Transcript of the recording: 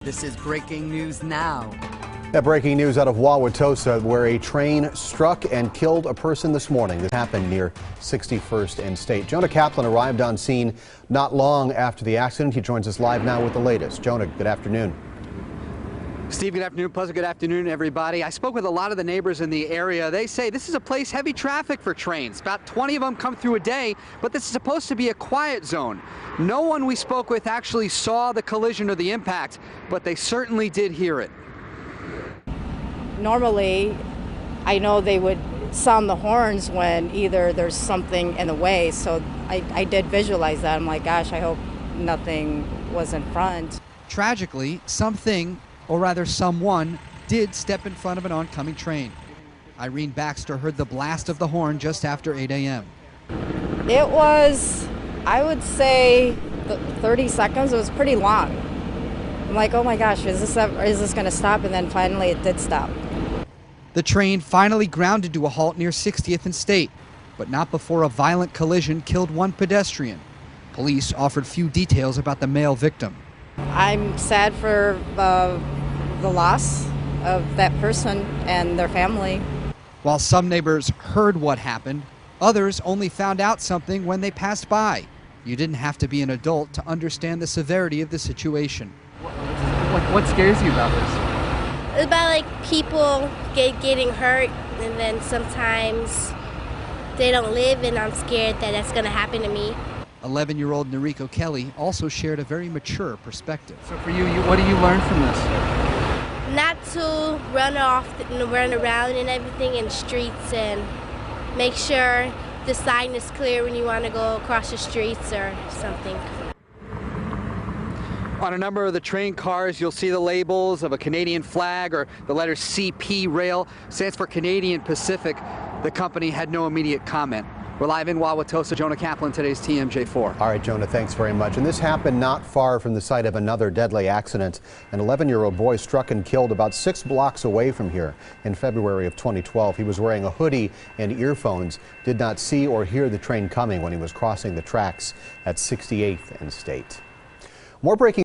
This is breaking news now. Breaking news out of Wauwatosa, where a train struck and killed a person this morning. This happened near 61st and State. Jonah Kaplan arrived on scene not long after the accident. He joins us live now with the latest. Jonah, good afternoon. Steve, good afternoon. Pleasant good afternoon, everybody. I spoke with a lot of the neighbors in the area. They say this is a place heavy traffic for trains. About 20 of them come through a day, but this is supposed to be a quiet zone. No one we spoke with actually saw the collision or the impact, but they certainly did hear it. Normally, I know they would sound the horns when either there's something in the way, so I did visualize that. I'm like, gosh, I hope nothing was in front. Tragically, something, or rather someone, did step in front of an oncoming train. Irene Baxter heard the blast of the horn just after 8 a.m. It was, I would say, 30 seconds. It was pretty long. I'm like, oh my gosh, is this going to stop? And then finally it did stop. The train finally grounded to a halt near 60th and State, but not before a violent collision killed one pedestrian. Police offered few details about the male victim. I'm sad for the loss of that person and their family. While some neighbors heard what happened, others only found out something when they passed by. You didn't have to be an adult to understand the severity of the situation. What scares you about this? It's about like people getting hurt, and then sometimes they don't live, and I'm scared that that's going to happen to me. 11-year-old Noriko Kelly also shared a very mature perspective. So for you, what do you learn from this? Not to run around and everything in the streets, and make sure the sign is clear when you want to go across the streets or something. On a number of the train cars, you'll see the labels of a Canadian flag or the letter CP rail, stands for Canadian Pacific. The company had no immediate comment. We're live in Wauwatosa. Jonah Kaplan, today's TMJ4. All right, Jonah, thanks very much. And this happened not far from the site of another deadly accident. An 11-year-old boy struck and killed about 6 blocks away from here in February of 2012. He was wearing a hoodie and earphones, did not see or hear the train coming when he was crossing the tracks at 68th and State. More breaking